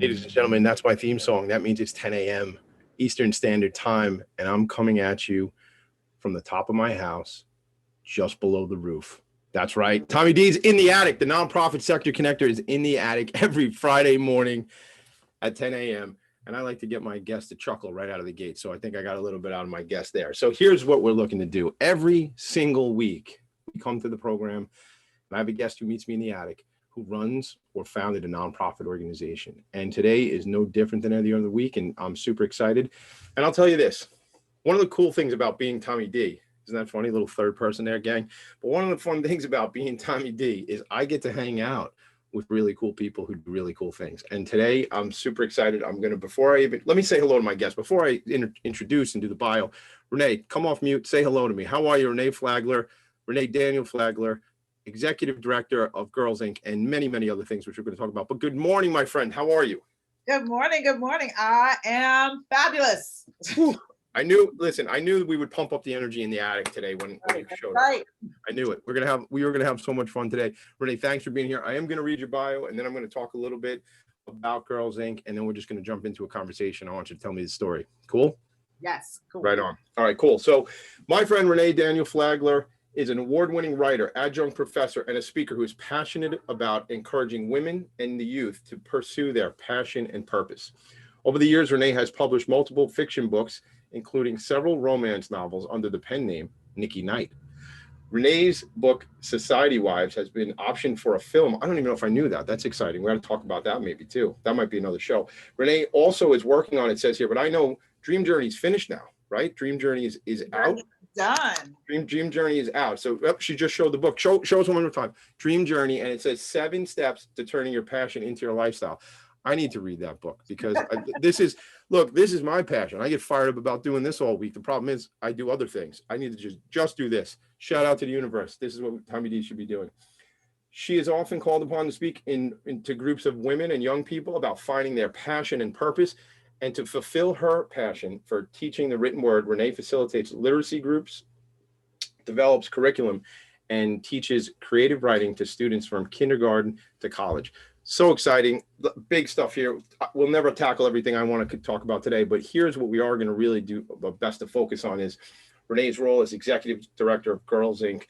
Ladies and gentlemen, that's my theme song. That means it's 10 a.m. Eastern Standard Time, and I'm coming at you from the top of my house, just below the roof. That's right. Tommy D's in the attic. The nonprofit sector connector is in the attic every Friday morning at 10 a.m. And I like to get my guests to chuckle right out of the gate. So I think I got a little bit out of my guest there. So here's what we're looking to do. Every single week, we come to the program, and I have a guest who meets me in the attic who runs or founded a nonprofit organization. And today is no different than any other week, and I'm super excited. And I'll tell you this, one of the cool things about being Tommy D, isn't that funny, little third person there, gang? But one of the fun things about being Tommy D is I get to hang out with really cool people who do really cool things. And today I'm super excited. I'm gonna, let me say hello to my guest. Before I introduce and do the bio, Renee, come off mute, say hello to me. How are you, Renee Flagler? Renee Daniel Flagler, Executive Director of Girls Inc., and many, many other things which we're going to talk about. But good morning, my friend. How are you? Good morning. Good morning. I am fabulous. I knew we would pump up the energy in the attic today when you showed up. I knew it. We were gonna have so much fun today. Renee, thanks for being here. I am going to read your bio, and then I'm going to talk a little bit about Girls Inc., and then we're just going to jump into a conversation. I want you to tell me the story. Cool? Yes. Cool. Right on. All right, cool. So my friend Renee Daniel Flagler is an award-winning writer, adjunct professor, and a speaker who is passionate about encouraging women and the youth to pursue their passion and purpose. Over the years, Renee has published multiple fiction books, including several romance novels under the pen name Nikki Knight. Renee's book, Society Wives, has been optioned for a film. I don't even know if I knew that. That's exciting. We got to talk about that maybe too. That might be another show. Renee also is working on, it says here, but I know Dream Journey is finished now, right? Dream Journey is out. Done. Dream Journey is out. So she just showed the book. Show us one more time. Dream Journey, and it says 7 steps to turning your passion into your lifestyle. I need to read that book because this is my passion. I get fired up about doing this all week. The problem is I do other things. I need to just do this. Shout out to the universe. This is what Tommy D should be doing. She is often called upon to speak into groups of women and young people about finding their passion and purpose. And to fulfill her passion for teaching the written word, Renee facilitates literacy groups, develops curriculum, and teaches creative writing to students from kindergarten to college. So exciting, big stuff here. We'll never tackle everything I want to talk about today, but here's what we are going to really do the best to focus on is Renee's role as Executive Director of Girls Inc.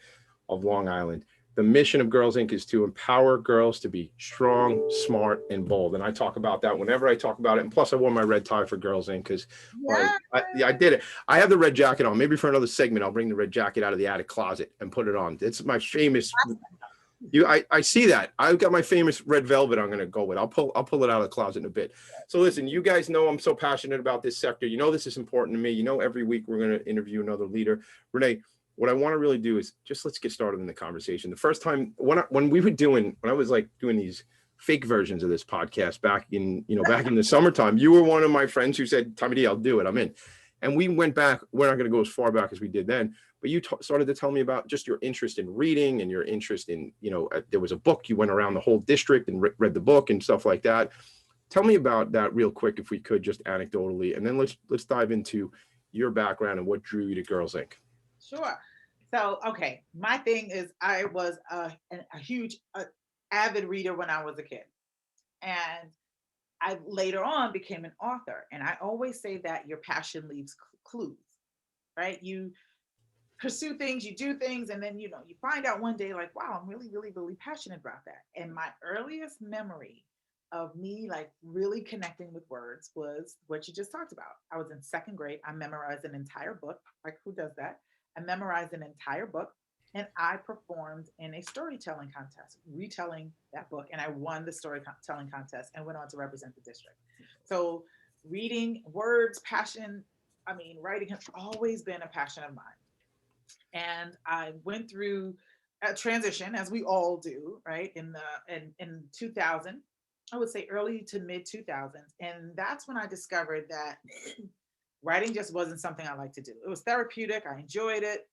of Long Island. The mission of Girls Inc. is to empower girls to be strong, smart, and bold. And I talk about that whenever I talk about it. And plus, I wore my red tie for Girls Inc. because I did it. I have the red jacket on. Maybe for another segment, I'll bring the red jacket out of the attic closet and put it on. It's my famous. I see that. I've got my famous red velvet I'm going to go with. I'll pull it out of the closet in a bit. So listen, you guys know I'm so passionate about this sector. You know this is important to me. You know every week we're going to interview another leader. Renee, what I want to really do is just let's get started in the conversation. The first time when I was like doing these fake versions of this podcast back in the summertime, you were one of my friends who said, Tommy D, I'll do it. I'm in. And we went back. We're not going to go as far back as we did then, but you started to tell me about just your interest in reading and your interest in, there was a book, you went around the whole district and read the book and stuff like that. Tell me about that real quick, if we could, just anecdotally, and then let's dive into your background and what drew you to Girls Inc. Sure. So, okay, my thing is I was a huge avid reader when I was a kid. And I later on became an author. And I always say that your passion leaves clues, right? You pursue things, you do things, and then, you find out one day like, wow, I'm really, really, really passionate about that. And my earliest memory of me like really connecting with words was what you just talked about. I was in 2nd grade. I memorized an entire book. Like, who does that? I memorized an entire book, and I performed in a storytelling contest, retelling that book, and I won the storytelling contest and went on to represent the district. So reading, words, passion, writing has always been a passion of mine. And I went through a transition, as we all do, right? In 2000, I would say early to mid 2000s. And that's when I discovered that writing just wasn't something I liked to do. It was therapeutic. I enjoyed it.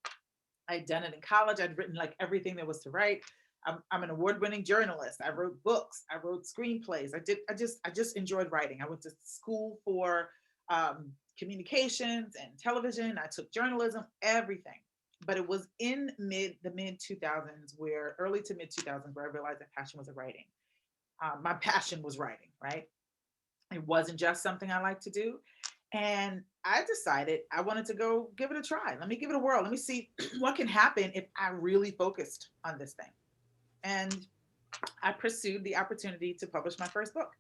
I'd done it in college. I'd written like everything there was to write. I'm an award-winning journalist. I wrote books. I wrote screenplays. I just enjoyed writing. I went to school for communications and television. I took journalism, everything. But it was in the mid 2000s, early to mid 2000s, where I realized that passion was writing. My passion was writing, right? It wasn't just something I like to do. And I decided I wanted to go give it a try. Let me give it a whirl. Let me see what can happen if I really focused on this thing. And I pursued the opportunity to publish my first book.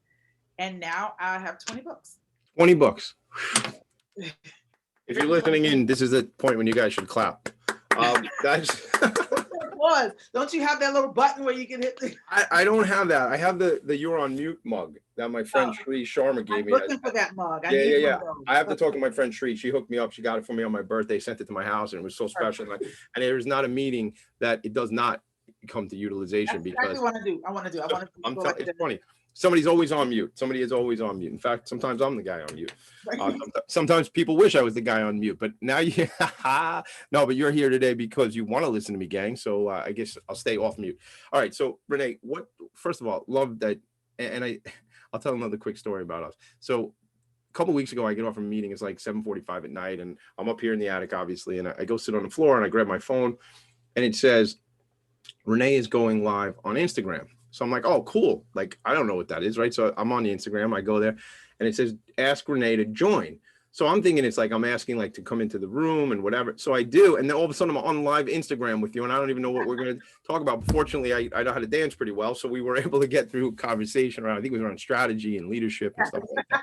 And now I have 20 books. 20 books. If you're Written listening in, this is the point when you guys should clap. That's was. Don't you have that little button where you can hit the I don't have that. I have the you're on mute mug that my friend Shree Sharma gave I'm me. looking for that mug. I Yeah, need yeah, one yeah. of those. I have to talk to my friend Shree. She hooked me up. She got it for me on my birthday, sent it to my house, and it was so special. And there's not a meeting that it does not come to utilization That's exactly because what I do. I want to do. I want to go like it's this. funny. Somebody's always on mute. Somebody is always on mute. In fact, sometimes I'm the guy on mute. Sometimes people wish I was the guy on mute, but now you, no, but you're here today because you want to listen to me, gang. So I guess I'll stay off mute. All right. So Renee, first of all, love that. And I'll tell another quick story about us. So a couple weeks ago, I get off a meeting. It's like 7:45 at night, and I'm up here in the attic, obviously, and I go sit on the floor and I grab my phone, and it says Renee is going live on Instagram. So I'm like, oh, cool. Like, I don't know what that is, right? So I'm on the Instagram. I go there, and it says ask Renee to join. So I'm thinking it's like I'm asking like to come into the room and whatever. So I do, and then all of a sudden I'm on live Instagram with you, and I don't even know what we're going to talk about. Fortunately, I know how to dance pretty well, so we were able to get through a conversation around. I think it was around strategy and leadership and stuff like that.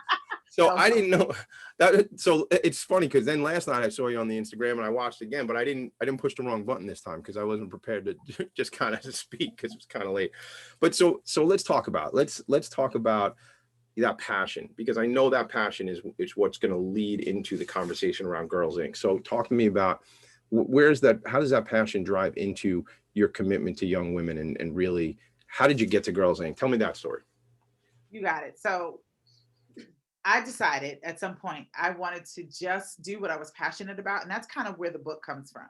So I didn't know that. So it's funny because then last night I saw you on the Instagram and I watched again, but I didn't push the wrong button this time because I wasn't prepared to just kind of speak because it was kind of late. But so let's talk about that passion, because I know that passion is what's going to lead into the conversation around Girls Inc. So talk to me about how does that passion drive into your commitment to young women, and really, how did you get to Girls Inc? Tell me that story. You got it. So I decided at some point I wanted to just do what I was passionate about. And that's kind of where the book comes from.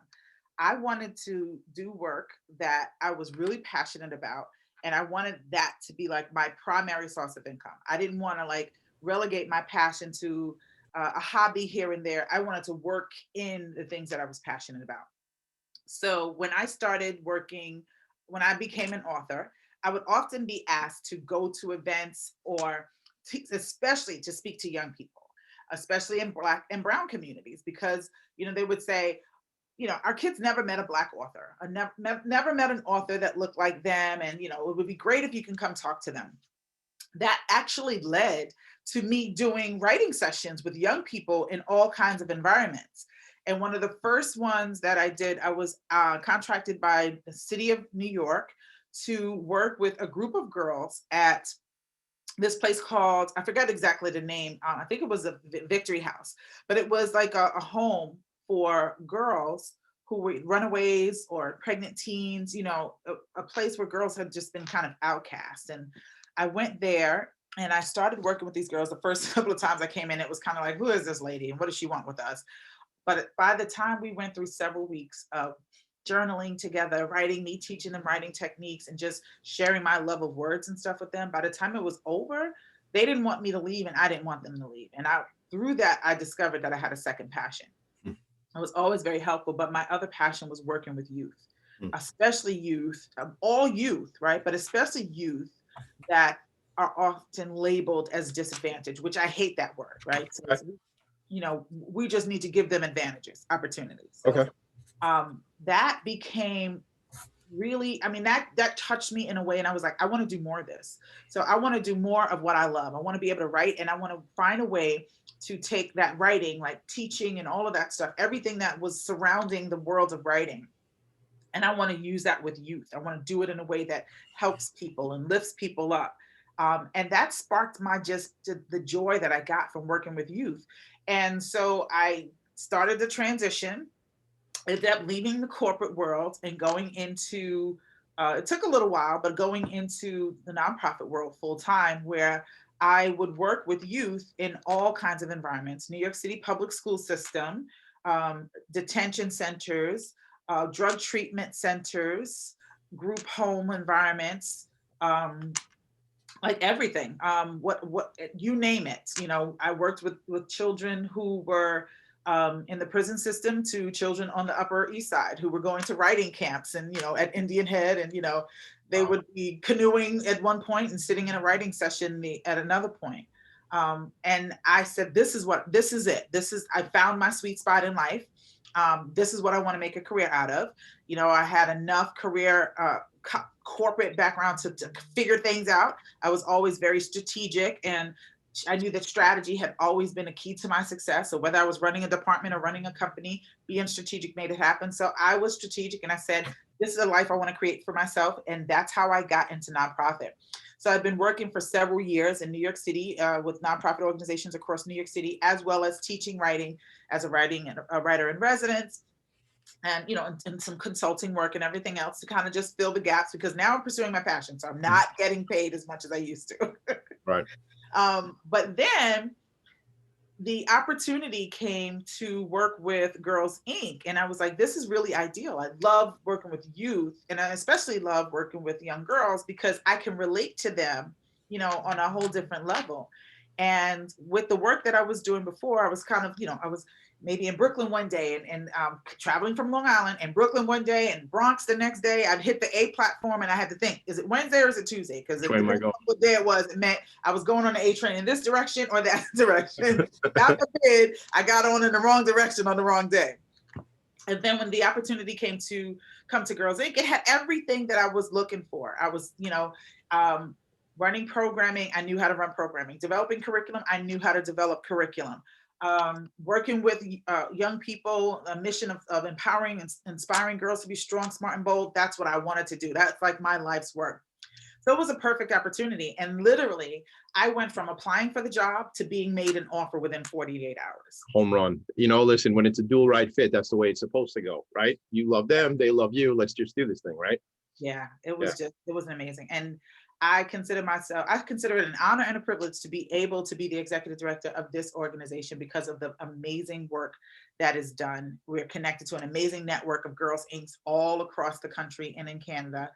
I wanted to do work that I was really passionate about. And I wanted that to be like my primary source of income. I didn't want to like relegate my passion to a hobby here and there. I wanted to work in the things that I was passionate about. So when I started working, when I became an author, I would often be asked to go to events or especially to speak to young people, especially in Black and Brown communities, because they would say, our kids never met a Black author, never met an author that looked like them, and it would be great if you can come talk to them. That actually led to me doing writing sessions with young people in all kinds of environments. And one of the first ones that I did, I was contracted by the city of New York to work with a group of girls at this place called, I forgot exactly the name. I think it was a Victory House, but it was like a home for girls who were runaways or pregnant teens, a place where girls had just been kind of outcast. And I went there and I started working with these girls. The first couple of times I came in, it was kind of like, who is this lady and what does she want with us? But by the time we went through several weeks of journaling together, writing, me teaching them writing techniques and just sharing my love of words and stuff with them, by the time it was over, they didn't want me to leave and I didn't want them to leave. And through that, I discovered that I had a second passion. It was always very helpful, but my other passion was working with youth, especially youth, all youth, right? But especially youth that are often labeled as disadvantaged, which I hate that word, right? So we just need to give them advantages, opportunities. So, Okay. that became really, that touched me in a way. And I was like, I want to do more of this. So I want to do more of what I love. I want to be able to write, and I want to find a way to take that writing, like teaching and all of that stuff, everything that was surrounding the world of writing. And I want to use that with youth. I want to do it in a way that helps people and lifts people up. And that sparked the joy that I got from working with youth. And so I started the transition, ended up leaving the corporate world and going into, it took a little while, but going into the nonprofit world full time, where I would work with youth in all kinds of environments: New York City public school system, detention centers, drug treatment centers, group home environments, like everything. What you name it. I worked with children who were in the prison system to children on the Upper East Side who were going to writing camps and at Indian Head, and they would be canoeing at one point and sitting in a writing session at another point. And I said, this is it. I found my sweet spot in life. This is what I want to make a career out of. I had enough career, corporate background to figure things out. I was always very strategic, and I knew that strategy had always been a key to my success. So whether I was running a department or running a company, being strategic made it happen. So I was strategic, and I said, this is a life I want to create for myself. And that's how I got into nonprofit. So I've been working for several years in New York City with nonprofit organizations across New York City, as well as teaching writing as a writer in residence, and and some consulting work and everything else to kind of just fill the gaps, because now I'm pursuing my passion, so I'm not getting paid as much as I used to. Right. But then the opportunity came to work with Girls Inc. And I was like, this is really ideal. I love working with youth, and I especially love working with young girls because I can relate to them, on a whole different level. And with the work that I was doing before, I was kind of, I was maybe in Brooklyn one day and traveling from Long Island, and Brooklyn one day and Bronx the next day. I'd hit the A platform and I had to think, is it Wednesday or is it Tuesday? Because if depending on what day it was, it meant I was going on the A train in this direction or that direction. God forbid, I got on in the wrong direction on the wrong day. And then when the opportunity came to come to Girls Inc., it had everything that I was looking for. I was, running programming, I knew how to run programming. Developing curriculum, I knew how to develop curriculum. Working with young people, a mission of empowering and inspiring girls to be strong, smart, and bold. That's what I wanted to do. That's like my life's work. So it was a perfect opportunity. And literally, I went from applying for the job to being made an offer within 48 hours. Home run. Listen, when it's a dual right fit, that's the way it's supposed to go, right? You love them, they love you. Let's just do this thing, right? Yeah, it was amazing. And I consider it an honor and a privilege to be able to be the executive director of this organization because of the amazing work that is done. We're connected to an amazing network of Girls Inc. all across the country and in Canada.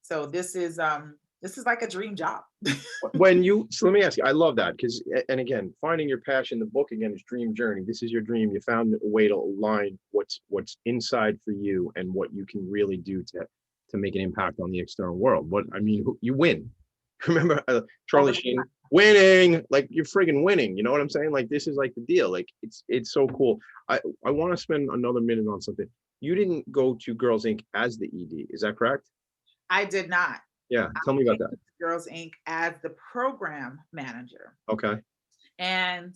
So this is like a dream job. So let me ask you, I love that because, and again, finding your passion, the book again is Dream Journey. This is your dream. You found a way to align what's inside for you and what you can really do to make an impact on the external world. You win. Remember Charlie Sheen winning, like you're friggin' winning. You know what I'm saying? Like this is like the deal. Like it's so cool. I want to spend another minute on something. You didn't go to Girls Inc. as the ED, is that correct? I did not. Yeah, tell me about that. Girls Inc. as the program manager. Okay. And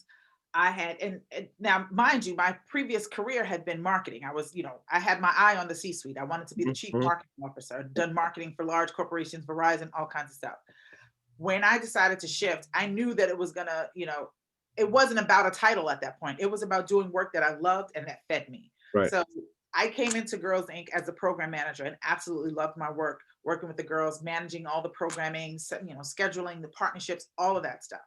I had, and now mind you, my previous career had been marketing. I was, I had my eye on the C-suite. I wanted to be the chief marketing officer. I'd done marketing for large corporations, Verizon, all kinds of stuff. When I decided to shift, I knew that it was gonna, it wasn't about a title at that point. It was about doing work that I loved and that fed me. Right. So I came into Girls Inc. as a program manager and absolutely loved my work, working with the girls, managing all the programming, scheduling, the partnerships, all of that stuff.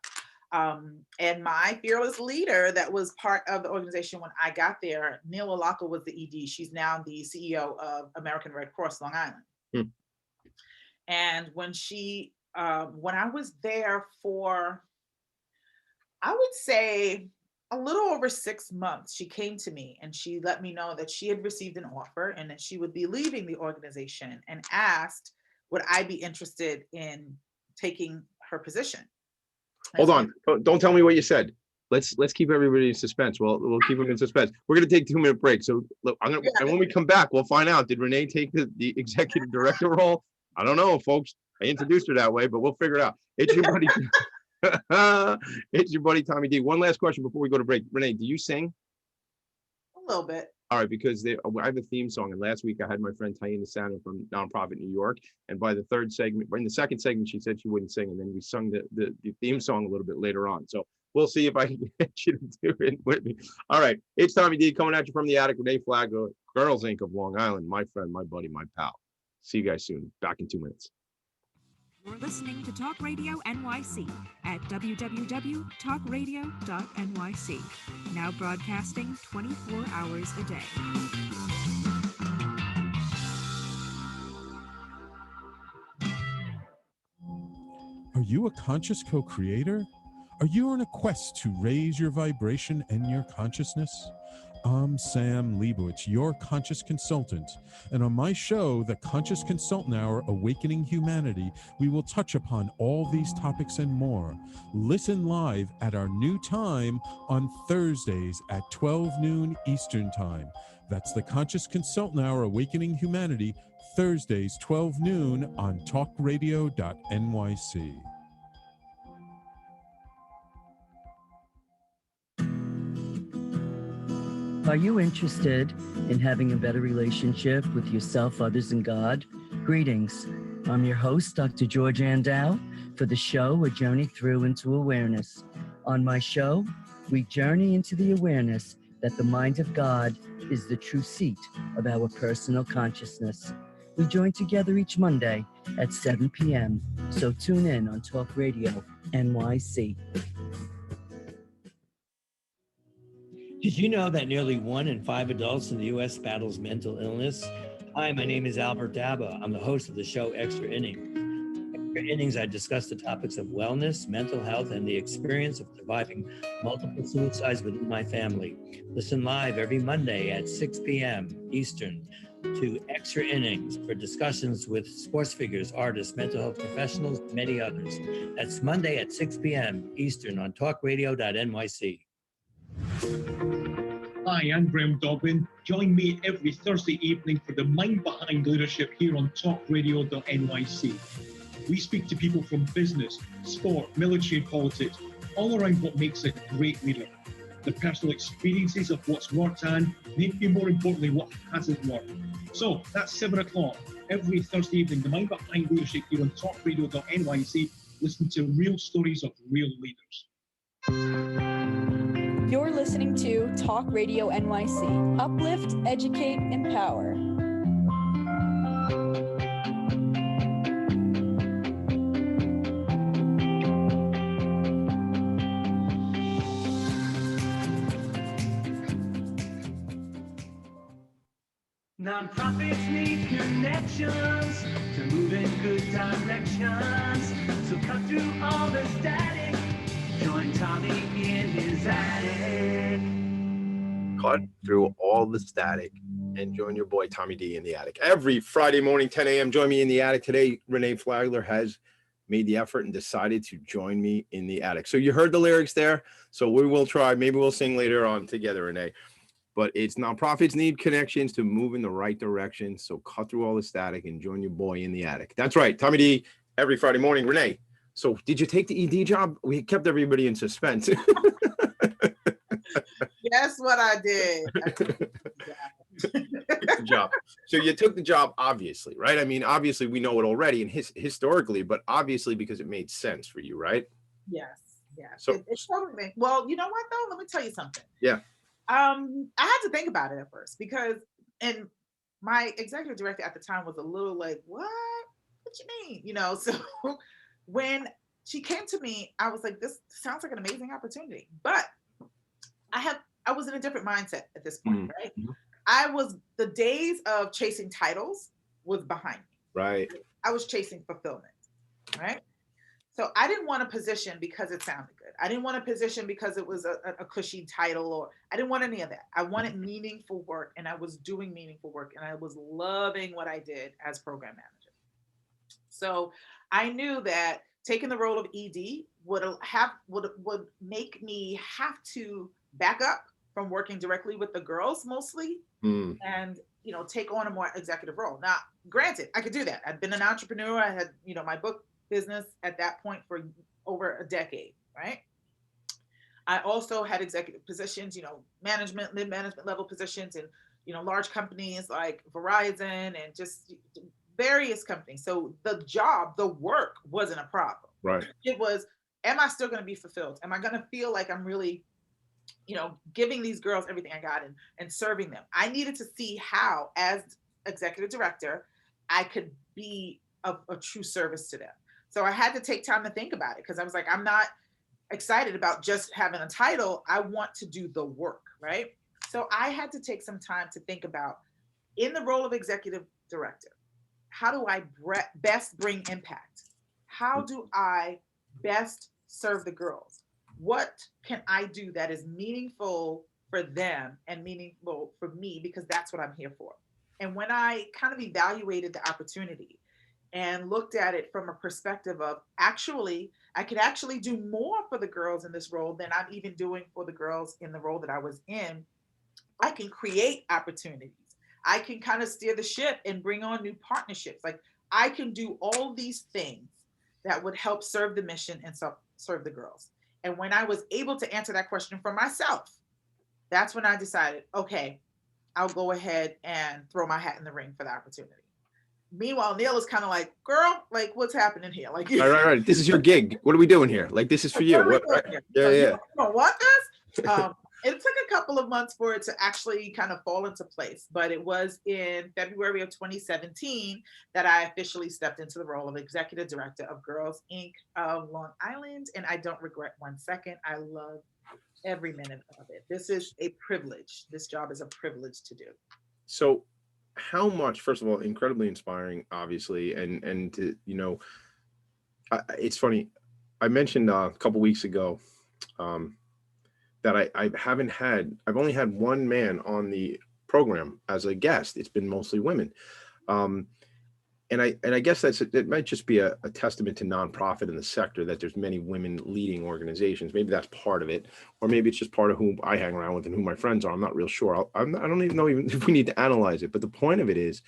And my fearless leader that was part of the organization when I got there, Neil Alaka was the ED. She's now the CEO of American Red Cross Long Island. And when I was there for, I would say a little over 6 months, she came to me and she let me know that she had received an offer and that she would be leaving the organization, and asked, would I be interested in taking her position? Hold on. Don't tell me what you said. Let's keep everybody in suspense. Well, we'll keep them in suspense. We're going to take a 2-minute break. So look, and when we come back, we'll find out, did Renee take the executive director role? I don't know, folks. I introduced her that way, but we'll figure it out. It's your buddy. It's your buddy, Tommy D. One last question before we go to break. Renee, do you sing? A little bit. All right, because I have a theme song, and last week I had my friend Taina Santa from Nonprofit New York, and by the third segment, in the second segment, she said she wouldn't sing, and then we sung the theme song a little bit later on. So we'll see if I can get you to do it with me. All right, it's Tommy D coming at you from the attic. Renee Flagler, Girls Inc. of Long Island, my friend, my buddy, my pal. See you guys soon. Back in 2 minutes. You're listening to Talk Radio NYC at www.talkradio.nyc. Now broadcasting 24 hours a day. Are you a conscious co-creator? Are you on a quest to raise your vibration and your consciousness? I'm Sam Leibowitz, your conscious consultant. And on my show, The Conscious Consultant Hour Awakening Humanity, we will touch upon all these topics and more. Listen live at our new time on Thursdays at 12 noon Eastern Time. That's The Conscious Consultant Hour Awakening Humanity, Thursdays, 12 noon on talkradio.nyc. Are you interested in having a better relationship with yourself, others, and God? Greetings. I'm your host, Dr. George Andow, for the show A Journey Through into Awareness. On my show, we journey into the awareness that the mind of God is the true seat of our personal consciousness. We join together each Monday at 7 p.m., so tune in on Talk Radio NYC. Did you know that nearly 1 in 5 adults in the U.S. battles mental illness? Hi, my name is Albert Daba. I'm the host of the show Extra Innings. Extra Innings, I discuss the topics of wellness, mental health, and the experience of surviving multiple suicides within my family. Listen live every Monday at 6 p.m. Eastern to Extra Innings for discussions with sports figures, artists, mental health professionals, and many others. That's Monday at 6 p.m. Eastern on talkradio.nyc. Hi, I'm Graham Dobbin. Join me every Thursday evening for the Mind Behind Leadership here on talkradio.nyc. We speak to people from business, sport, military, and politics, all around what makes a great leader. The personal experiences of what's worked and, maybe more importantly, what hasn't worked. So that's 7 o'clock every Thursday evening, the Mind Behind Leadership here on talkradio.nyc. Listen to real stories of real leaders. You're listening to Talk Radio NYC. Uplift, educate, empower. Nonprofits need connections to move in good directions. So cut through all the static. Join Tommy in his attic. Cut through all the static and join your boy Tommy D in the attic. Every Friday morning, 10 a.m. Join me in the attic. Today, Renee Flagler has made the effort and decided to join me in the attic. So you heard the lyrics there. So we will try. Maybe we'll sing later on together, Renee. But it's nonprofits need connections to move in the right direction. So cut through all the static and join your boy in the attic. That's right. Tommy D every Friday morning. Renee, so did you take the ED job? We kept everybody in suspense. Guess what I did? The job. So you took the job, obviously, right? I mean, obviously we know it already and historically, but obviously because it made sense for you, right? Yes. Yeah. So It totally made, well, you know what though? Let me tell you something. Yeah. I had to think about it at first because, and my executive director at the time was a little like, what you mean? You know, so when she came to me, I was like, this sounds like an amazing opportunity, but I was in a different mindset at this point, right? The days of chasing titles was behind me. Right. I was chasing fulfillment, right? So I didn't want a position because it sounded good. I didn't want a position because it was a cushy title, or I didn't want any of that. I wanted meaningful work, and I was doing meaningful work, and I was loving what I did as program manager. So I knew that taking the role of ED would make me have to back up from working directly with the girls mostly, and take on a more executive role. Now, granted, I could do that. I'd been an entrepreneur. I had my book business at that point for over a decade, right? I also had executive positions, management, mid-management level positions in, large companies like Verizon and just various companies. So the job, the work wasn't a problem. Right. It was, am I still going to be fulfilled? Am I going to feel like I'm really, giving these girls everything I got and serving them? I needed to see how, as executive director, I could be a true service to them. So I had to take time to think about it because I was like, I'm not excited about just having a title. I want to do the work, right? So I had to take some time to think about, in the role of executive director, how do I best bring impact? How do I best serve the girls? What can I do that is meaningful for them and meaningful for me, because that's what I'm here for. And when I kind of evaluated the opportunity and looked at it from a perspective of actually, I could actually do more for the girls in this role than I'm even doing for the girls in the role that I was in. I can create opportunities. I can kind of steer the ship and bring on new partnerships. Like I can do all these things that would help serve the mission and serve the girls. And when I was able to answer that question for myself, that's when I decided, okay, I'll go ahead and throw my hat in the ring for the opportunity. Meanwhile, Neil is kind of like, girl, like what's happening here? Like, Right. This is your gig. What are we doing here? Like, this is for you. What? Yeah. You don't want this? It took a couple of months for it to actually kind of fall into place, but it was in February of 2017 that I officially stepped into the role of executive director of Girls Inc. of Long Island, and I don't regret one second. I love every minute of it. This is a privilege. This job is a privilege to do. So, how much? First of all, incredibly inspiring, obviously, and to, it's funny. I mentioned a couple weeks ago. That I've only had one man on the program as a guest. It's been mostly women. And I guess it might just be a testament to nonprofit in the sector that there's many women leading organizations. Maybe that's part of it, or maybe it's just part of who I hang around with and who my friends are. I'm not real sure. I don't even know if we need to analyze it. But the point of it is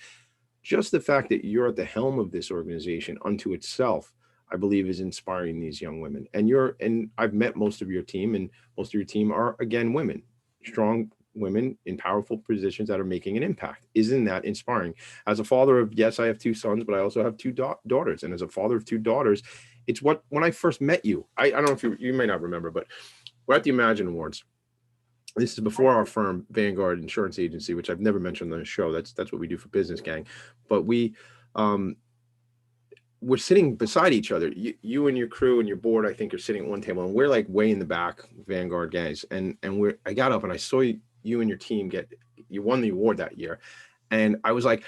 just the fact that you're at the helm of this organization unto itself, I believe, is inspiring these young women. And I've met most of your team, and most of your team are, again, women, strong women in powerful positions that are making an impact. Isn't that inspiring? As a father of, yes, I have two sons, but I also have two daughters. And as a father of two daughters, it's when I first met you, I don't know if you may not remember, but we're at the Imagine Awards. This is before our firm, Vanguard Insurance Agency, which I've never mentioned on the show. That's what we do for Business Gang. But we're sitting beside each other. You and your crew and your board, I think, are sitting at one table, and we're like way in the back, Vanguard guys. And I got up and I saw you and your team you won the award that year. And I was like,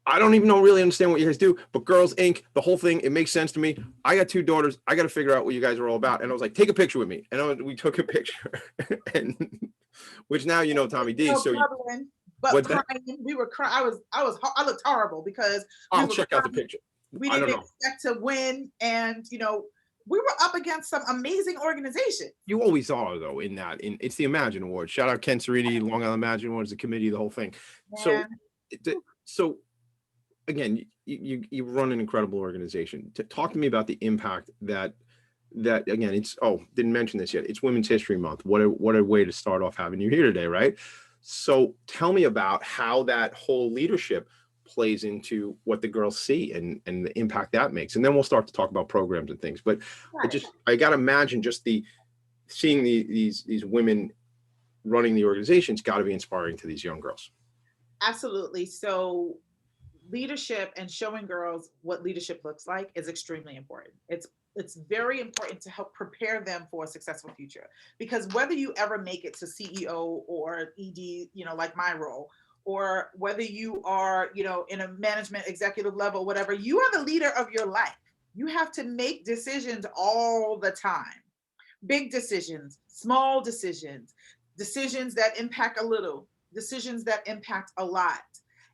I don't even really understand what you guys do, but Girls Inc., the whole thing, it makes sense to me. I got two daughters. I got to figure out what you guys are all about. And I was like, take a picture with me. And we took a picture, and which now, Tommy D. So but crying, we were crying. I looked horrible because I'll check out the picture. We didn't expect to win, and we were up against some amazing organizations. You always are, though. It's the Imagine Award. Shout out Ken Cerini, Long Island Imagine Awards, the committee, the whole thing. Man. So again, you run an incredible organization. Talk to me about the impact that again. Didn't mention this yet. It's Women's History Month. What a way to start off having you here today, right? So tell me about how that whole leadership plays into what the girls see and the impact that makes. And then we'll start to talk about programs and things. But right. I got to imagine just seeing these women running the organization's got to be inspiring to these young girls. Absolutely. So leadership and showing girls what leadership looks like is extremely important. It's very important to help prepare them for a successful future, because whether you ever make it to CEO or ED, like my role, or whether you are, in a management executive level, whatever, you are the leader of your life. You have to make decisions all the time. Big decisions, small decisions, decisions that impact a little, decisions that impact a lot.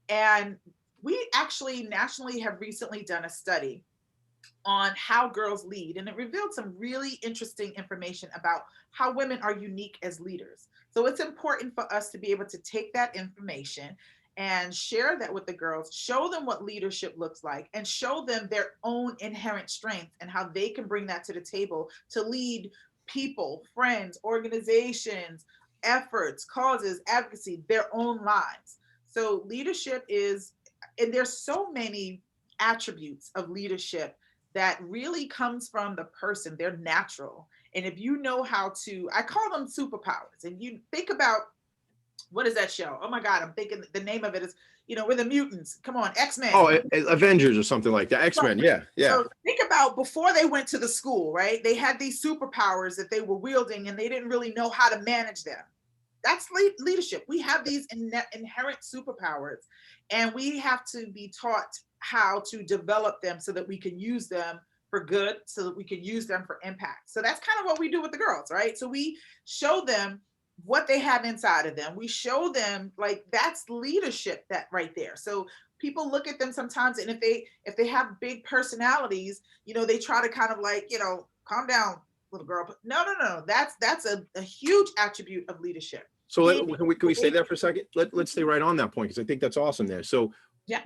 And we actually nationally have recently done a study on how girls lead, and it revealed some really interesting information about how women are unique as leaders. So it's important for us to be able to take that information and share that with the girls, show them what leadership looks like, and show them their own inherent strength and how they can bring that to the table to lead people, friends, organizations, efforts, causes, advocacy, their own lives. So leadership and there's so many attributes of leadership that really comes from the person. They're natural. And if you know how to, I call them superpowers. And you think about, what is that show? Oh my God, I'm thinking the name of it is, we're the mutants. Come on, X-Men. Oh, Avengers or something like that. X-Men, yeah. So think about before they went to the school, right? They had these superpowers that they were wielding, and they didn't really know how to manage them. That's leadership. We have these inherent superpowers, and we have to be taught how to develop them so that we can use them for good, so that we can use them for impact. So that's kind of what we do with the girls, right? So we show them what they have inside of them. We show them, like, that's leadership, that right there. So people look at them sometimes, and if they have big personalities, they try to kind of like, calm down, little girl. But no. That's a huge attribute of leadership. So can we stay there for a second? Let's stay right on that point, because I think that's awesome there. So yeah,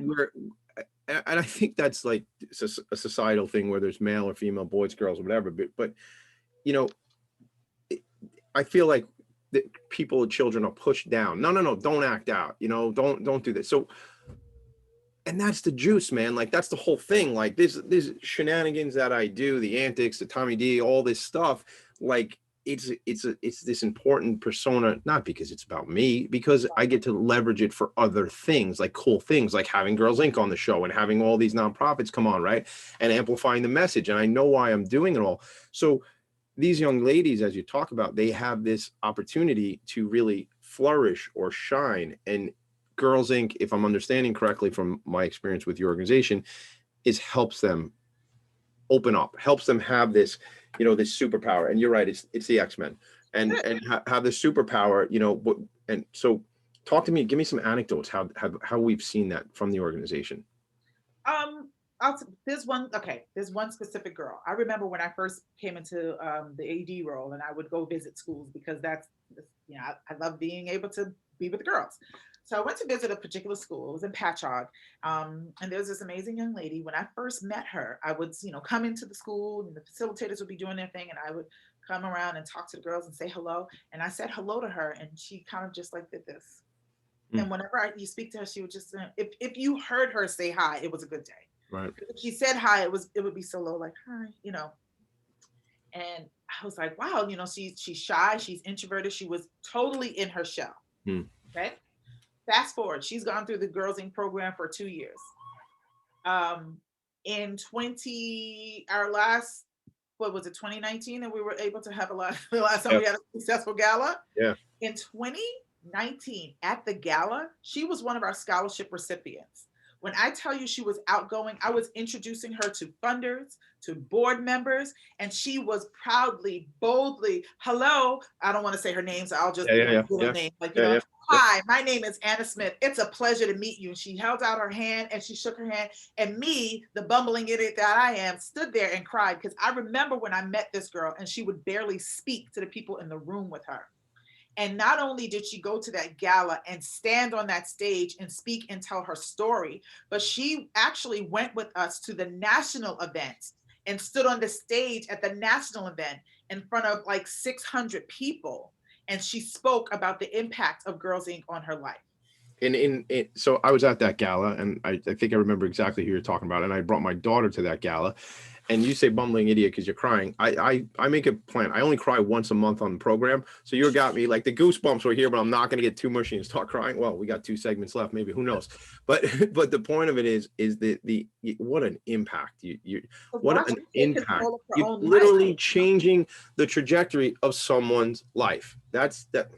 and I think that's like a societal thing, whether it's male or female, boys, girls, whatever. But I feel like people, children are pushed down. No, don't act out. Don't do this. So, and that's the juice, man. Like, that's the whole thing. Like, this shenanigans that I do, the antics, the Tommy D, all this stuff. Like, it's this important persona, not because it's about me, because I get to leverage it for other things, like cool things, like having Girls Inc. on the show and having all these nonprofits come on, right, and amplifying the message. And I know why I'm doing it all. So these young ladies, as you talk about, they have this opportunity to really flourish or shine. And Girls Inc., if I'm understanding correctly from my experience with your organization, helps them open up, helps them have this, this superpower. And you're right, it's the X-Men, and have this superpower, and so talk to me, give me some anecdotes, how we've seen that from the organization. There's one specific girl. I remember when I first came into the AD role, and I would go visit schools, because I love being able to be with the girls. So I went to visit a particular school. It was in Patchogue. And there was this amazing young lady. When I first met her, I would, come into the school, and the facilitators would be doing their thing, and I would come around and talk to the girls and say hello. And I said hello to her, and she kind of just like did this. And whenever you speak to her, she would just, if you heard her say hi, it was a good day. Right. If she said hi, it would be so low, like, hi, And I was like, wow, she's shy, she's introverted, she was totally in her shell. Okay. Fast forward, she's gone through the Girls Inc. program for 2 years. In 2019, and we were able to have the last time we had a successful gala. Yeah. In 2019, at the gala, she was one of our scholarship recipients. When I tell you she was outgoing, I was introducing her to funders, to board members, and she was proudly, boldly, hello, I don't want to say her name, so I'll just give her name. Hi, my name is Anna Smith. It's a pleasure to meet you. And she held out her hand and she shook her hand. And me, the bumbling idiot that I am, stood there and cried, because I remember when I met this girl and she would barely speak to the people in the room with her. And not only did she go to that gala and stand on that stage and speak and tell her story, but she actually went with us to the national event and stood on the stage at the national event in front of like 600 people. And she spoke about the impact of Girls Inc. on her life. So I was at that gala, and I think I remember exactly who you're talking about. And I brought my daughter to that gala. And you say bumbling idiot because you're crying. I make a plan. I only cry once a month on the program. So you got me, like, the goosebumps were here, but I'm not going to get too mushy and start crying. Well, we got 2 segments left, maybe, who knows? But the point of it is the what an impact. What an impact. You're literally changing the trajectory of someone's life. That's that.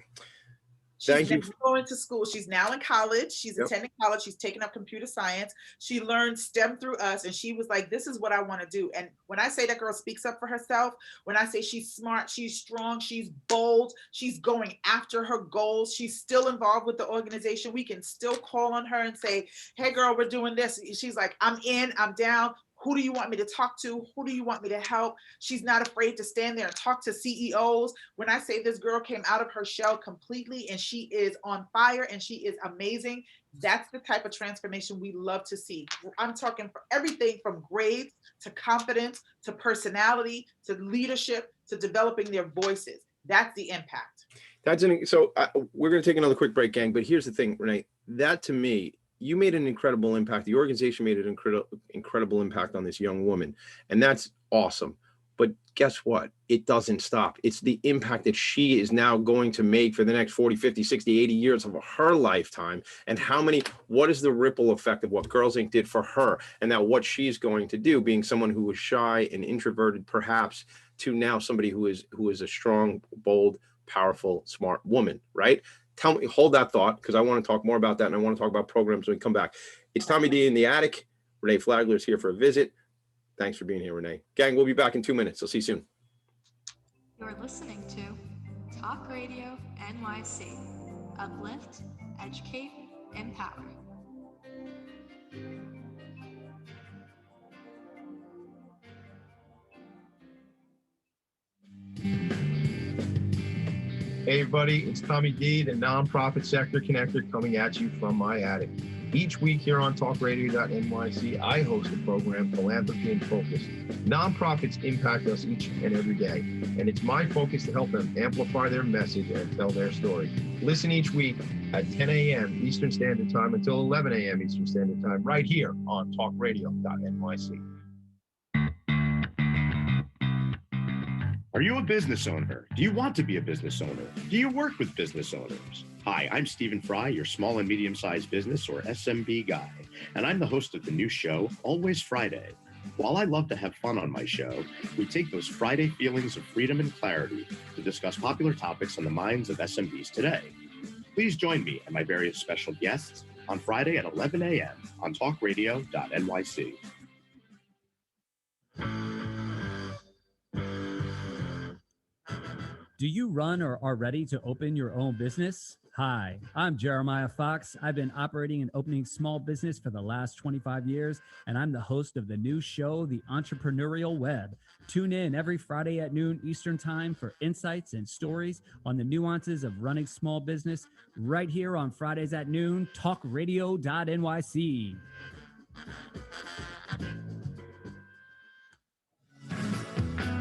She's going to school. She's now in college. She's attending college. She's taking up computer science. She learned STEM through us. And she was like, this is what I want to do. And when I say that girl speaks up for herself, when I say she's smart, she's strong, she's bold, she's going after her goals, she's still involved with the organization. We can still call on her and say, hey girl, we're doing this. She's like, I'm in, I'm down. Who do you want me to talk to? Who do you want me to help? She's not afraid to stand there and talk to CEOs. When I say this girl came out of her shell completely and she is on fire and she is amazing, that's the type of transformation we love to see. I'm talking for everything from grades to confidence to personality to leadership to developing their voices. That's the impact. So we're going to take another quick break, gang. But here's the thing, Renee, that to me, you made an incredible impact. The organization made an incredible impact on this young woman. And that's awesome. But guess what? It doesn't stop. It's the impact that she is now going to make for the next 40, 50, 60, 80 years of her lifetime. And what is the ripple effect of what Girls Inc. did for her? And now what she's going to do, being someone who was shy and introverted, perhaps, to now somebody who is a strong, bold, powerful, smart woman, right? Tell me, hold that thought, because I want to talk more about that, and I want to talk about programs when we come back. It's Tommy D in the attic. Renee Flagler is here for a visit. Thanks for being here, Renee. Gang, we'll be back in 2 minutes. I'll see you soon. You're listening to Talk Radio NYC. Uplift, educate, empower. Hey everybody, it's Tommy D, the nonprofit sector connector, coming at you from my attic. Each week here on talkradio.nyc, I host the program Philanthropy and Focus. Nonprofits impact us each and every day, and it's my focus to help them amplify their message and tell their story. Listen each week at 10 a.m. Eastern Standard Time until 11 a.m. Eastern Standard Time, right here on talkradio.nyc. Are you a business owner? Do you want to be a business owner? Do you work with business owners? Hi, I'm Stephen Fry, your small and medium-sized business or SMB guy, and I'm the host of the new show, Always Friday. While I love to have fun on my show, we take those Friday feelings of freedom and clarity to discuss popular topics on the minds of SMBs today. Please join me and my various special guests on Friday at 11 a.m. on talkradio.nyc. Do you run or are ready to open your own business? Hi, I'm Jeremiah Fox. I've been operating and opening small business for the last 25 years, and I'm the host of the new show, The Entrepreneurial Web. Tune in every Friday at noon Eastern Time for insights and stories on the nuances of running small business right here on Fridays at noon, talkradio.nyc.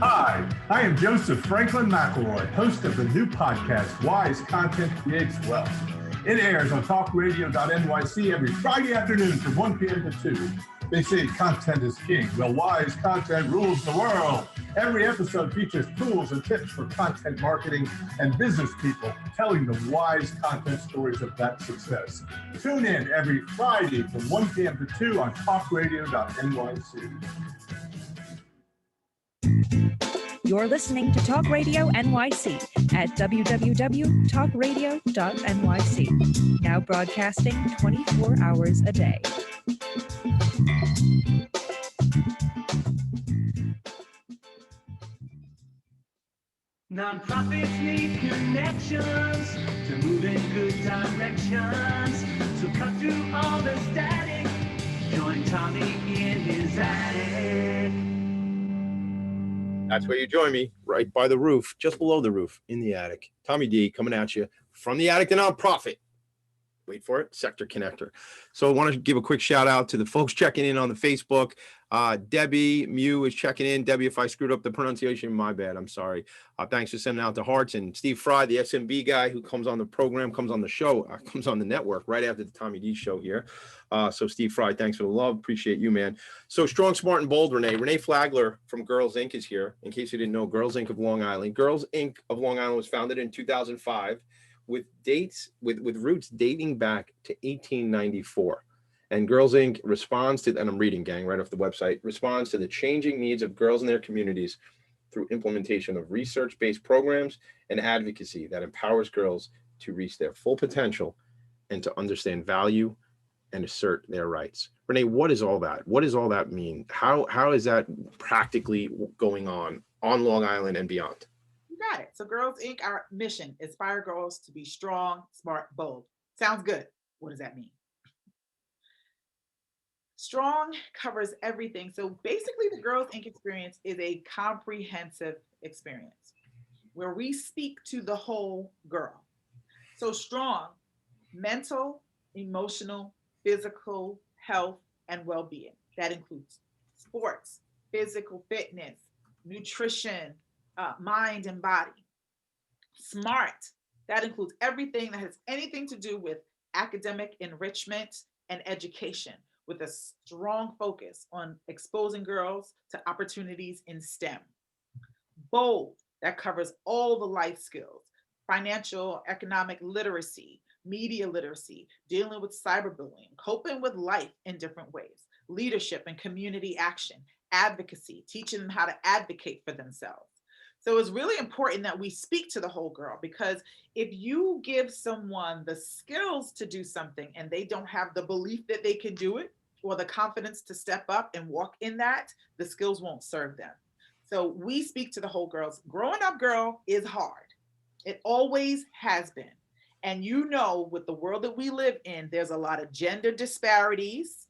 Hi, I am Joseph Franklin McElroy, host of the new podcast, Wise Content Creates Wealth. It airs on talkradio.nyc every Friday afternoon from 1 p.m. to 2. They say content is king. Well, wise content rules the world. Every episode features tools and tips for content marketing and business people telling the wise content stories of that success. Tune in every Friday from 1 p.m. to 2 on talkradio.nyc. You're listening to Talk Radio NYC at www.talkradio.nyc. Now broadcasting 24 hours a day. Nonprofits need connections to move in good directions. So cut through all the static. Join Tommy in his attic. That's where you join me, right by the roof, just below the roof, in the attic. Tommy D coming at you from the attic to nonprofit. Wait for it, Sector Connector. So I want to give a quick shout out to the folks checking in on the Facebook. Debbie Mew is checking in. Debbie, if I screwed up the pronunciation, my bad. I'm sorry. Thanks for sending out the hearts. And Steve Fry, the SMB guy who comes on the program, comes on the show, comes on the network right after the Tommy D show here. So Steve Fry, thanks for the love. Appreciate you, man. So Strong, Smart, and Bold, Renee. Renee Flagler from Girls Inc. is here. In case you didn't know, Girls Inc. of Long Island. Girls Inc. of Long Island was founded in 2005 with roots dating back to 1894. And Girls Inc. responds to, and I'm reading, gang, right off the website, responds to the changing needs of girls in their communities through implementation of research-based programs and advocacy that empowers girls to reach their full potential and to understand value and assert their rights. Renee, what is all that? What does all that mean? How is that practically going on Long Island and beyond? You got it. So Girls Inc., our mission, inspire girls to be strong, smart, bold. Sounds good. What does that mean? Strong covers everything. So basically the Girls Inc. experience is a comprehensive experience where we speak to the whole girl. So strong, mental, emotional, physical, health, and well-being. That includes sports, physical fitness, nutrition, mind and body. Smart, that includes everything that has anything to do with academic enrichment and education, with a strong focus on exposing girls to opportunities in STEM. Bold, that covers all the life skills, financial, economic literacy, media literacy, dealing with cyberbullying, coping with life in different ways, leadership and community action, advocacy, teaching them how to advocate for themselves. So it's really important that we speak to the whole girl, because if you give someone the skills to do something and they don't have the belief that they can do it or the confidence to step up and walk in that, the skills won't serve them. So we speak to the whole girls. Growing up, girl, is hard. It always has been. And you know, with the world that we live in, there's a lot of gender disparities.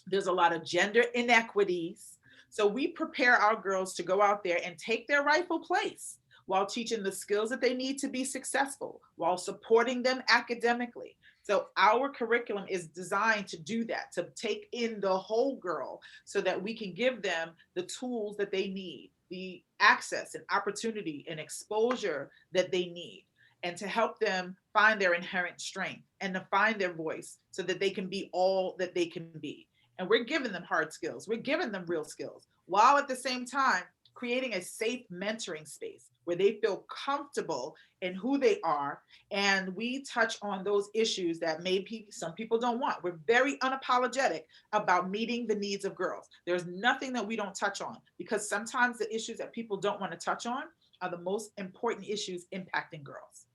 There's a lot of gender inequities. So we prepare our girls to go out there and take their rightful place while teaching the skills that they need to be successful, while supporting them academically. So our curriculum is designed to do that, to take in the whole girl so that we can give them the tools that they need, the access and opportunity and exposure that they need, and to help them find their inherent strength and to find their voice so that they can be all that they can be. And we're giving them hard skills. We're giving them real skills, while at the same time creating a safe mentoring space where they feel comfortable in who they are. And we touch on those issues that maybe some people don't want. We're very unapologetic about meeting the needs of girls. There's nothing that we don't touch on, because sometimes the issues that people don't want to touch on are the most important issues impacting girls.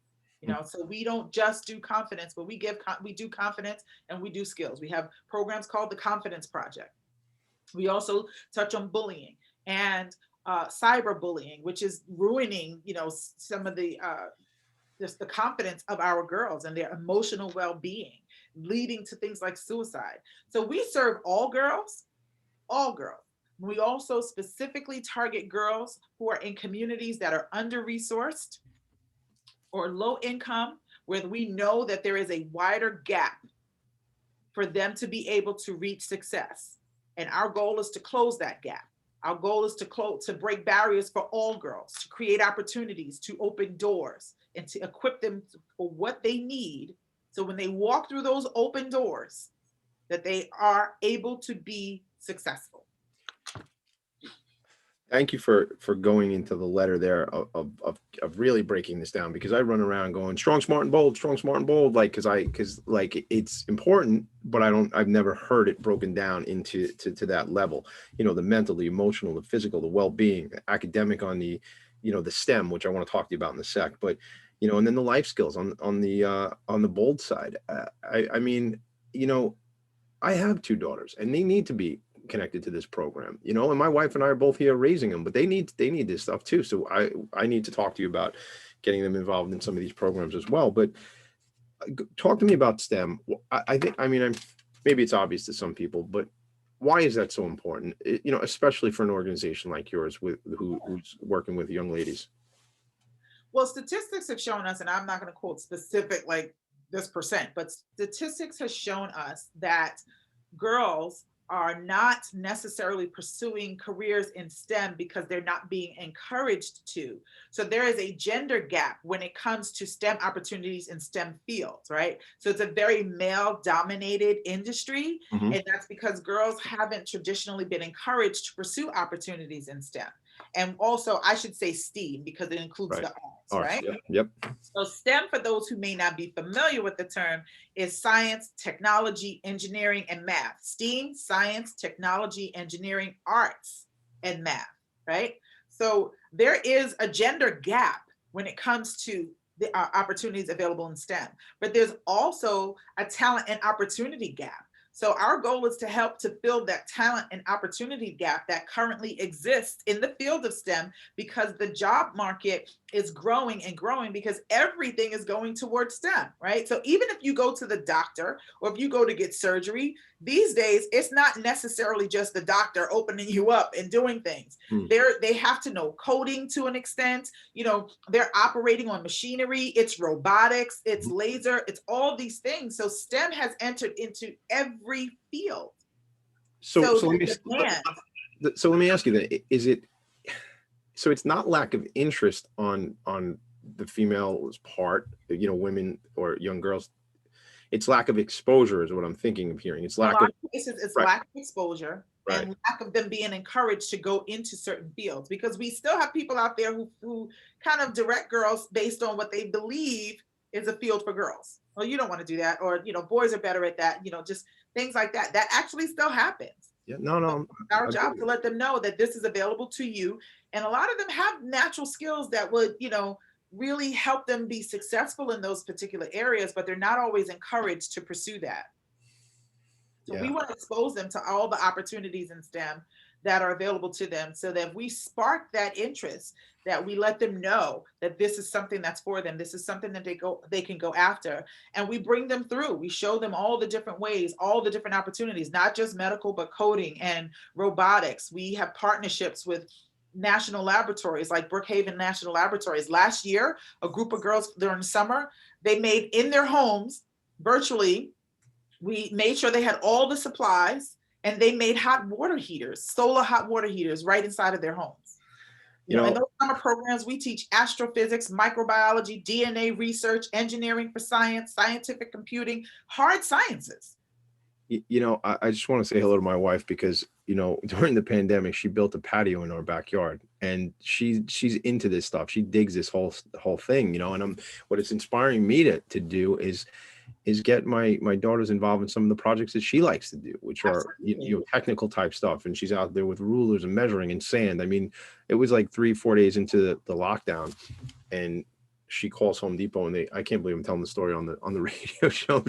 You know, so we don't just do confidence, but we do confidence and we do skills. We have programs called the Confidence Project. We also touch on bullying and cyberbullying, which is ruining, you know, some of the just the confidence of our girls and their emotional well-being, leading to things like suicide. So we serve all girls, all girls. We also specifically target girls who are in communities that are under-resourced or low income, where we know that there is a wider gap for them to be able to reach success. And our goal is to close that gap. Our goal is to break barriers for all girls, to create opportunities, to open doors, and to equip them for what they need. So when they walk through those open doors, that they are able to be successful. Thank you for going into the letter there of really breaking this down, because I run around going strong, smart, and bold, like because it's important, but I've never heard it broken down into to that level. You know, the mental, the emotional, the physical, the well-being, the academic on the, you know, the STEM, which I want to talk to you about in a sec, but you know, and then the life skills on the bold side. I mean, you know, I have 2 daughters and they need to be connected to this program, you know, and my wife and I are both here raising them, but they need this stuff too. So I need to talk to you about getting them involved in some of these programs as well. But talk to me about STEM. I think, I mean, maybe it's obvious to some people, but why is that so important? You know, especially for an organization like yours who's working with young ladies. Well, statistics have shown us, and I'm not going to quote specific like this percent, but statistics has shown us that girls are not necessarily pursuing careers in STEM because they're not being encouraged to. So there is a gender gap when it comes to STEM opportunities in STEM fields, right? So it's a very male dominated industry. Mm-hmm. And that's because girls haven't traditionally been encouraged to pursue opportunities in STEM. And also, I should say STEAM because it includes the arts, right? Yep. So STEM, for those who may not be familiar with the term, is science, technology, engineering, and math. STEAM, science, technology, engineering, arts, and math, right? So there is a gender gap when it comes to the opportunities available in STEM, but there's also a talent and opportunity gap. So our goal is to help to fill that talent and opportunity gap that currently exists in the field of STEM, because the job market is growing and growing because everything is going towards STEM, right? So even if you go to the doctor or if you go to get surgery, these days, it's not necessarily just the doctor opening you up and doing things. They have to know coding to an extent. You know, they're operating on machinery. It's robotics, it's laser, it's all these things. So STEM has entered into every field. So let me ask you that, is it, so it's not lack of interest on the female's part, you know, women or young girls. It's lack of exposure is what I'm thinking of hearing. It's lack of cases, it's lack of exposure and lack of them being encouraged to go into certain fields, because we still have people out there who kind of direct girls based on what they believe is a field for girls. Well, you don't want to do that, or, you know, boys are better at that, you know, just things like that. That actually still happens. Yeah, no. Our job to let them know that this is available to you. And a lot of them have natural skills that would, you know, really help them be successful in those particular areas, but they're not always encouraged to pursue that. So we want to expose them to all the opportunities in STEM that are available to them, so that we spark that interest, that we let them know that this is something that's for them. This is something that they can go after. And we bring them through. We show them all the different ways, all the different opportunities, not just medical, but coding and robotics. We have partnerships with national laboratories like Brookhaven National Laboratories. Last year, a group of girls during the summer, they made in their homes virtually, we made sure they had all the supplies, and they made hot water heaters, solar hot water heaters right inside of their homes. You know, in those summer programs, we teach astrophysics, microbiology, DNA research, engineering for science, scientific computing, hard sciences. You know, I just want to say hello to my wife, because, you know, during the pandemic, she built a patio in our backyard, and she's into this stuff. She digs this whole thing, you know, and what it's inspiring me to do is get my daughters involved in some of the projects that she likes to do, which are, you know, technical type stuff. And she's out there with rulers and measuring and sand. I mean, it was like 3-4 days into the lockdown, and she calls Home Depot, and I can't believe I'm telling the story on the radio show.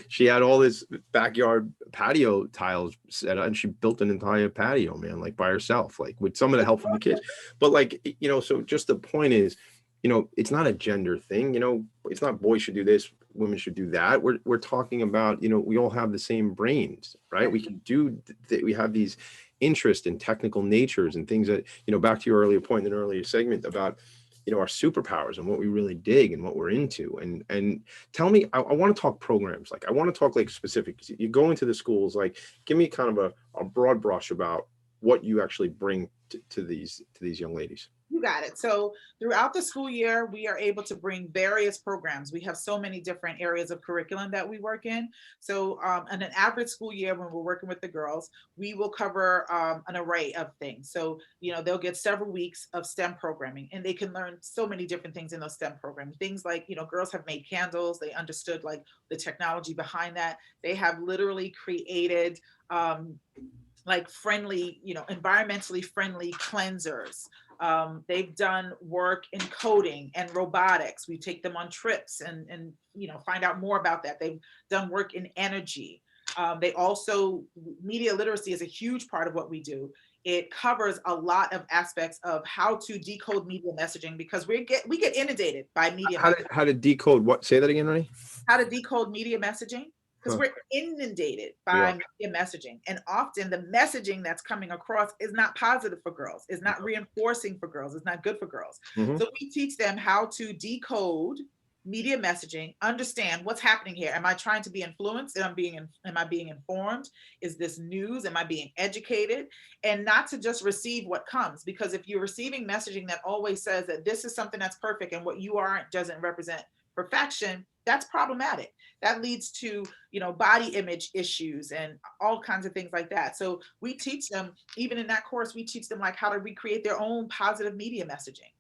She had all this backyard patio tiles set up, and she built an entire patio, man, like by herself, like with some of the help from the kids. But like, you know, so just the point is, you know, it's not a gender thing, you know, it's not boys should do this, women should do that. We're talking about, you know, we all have the same brains, right? We can do, we have these interests in technical natures and things that, you know, back to your earlier point in an earlier segment about, you know, our superpowers and what we really dig and what we're into. And tell me, I want to talk programs. Like, I want to talk like specific, you go into the schools, like, give me kind of a broad brush about what you actually bring to these young ladies. You got it. So throughout the school year, we are able to bring various programs. We have so many different areas of curriculum that we work in. So in an average school year, when we're working with the girls, we will cover an array of things. So, you know, they'll get several weeks of STEM programming, and they can learn so many different things in those STEM programs. Things like, you know, girls have made candles. They understood like the technology behind that. They have literally created like friendly, you know, environmentally friendly cleansers. They've done work in coding and robotics. We take them on trips and you know, find out more about that. They've done work in energy. They also, media literacy is a huge part of what we do. It covers a lot of aspects of how to decode media messaging, because we get inundated by media. How to decode what? Say that again, Renee. How to decode media messaging. Because we're inundated by media messaging. And often the messaging that's coming across is not positive for girls, is not reinforcing for girls, is not good for girls. So we teach them how to decode media messaging, understand what's happening here. Am I trying to be influenced? Am I being informed? Is this news? Am I being educated? And not to just receive what comes, because if you're receiving messaging that always says that this is something that's perfect and what you aren't doesn't represent perfection, that's problematic. That leads to, you know, body image issues and all kinds of things like that. So we teach them, even in that course, we teach them like how to recreate their own positive media messaging,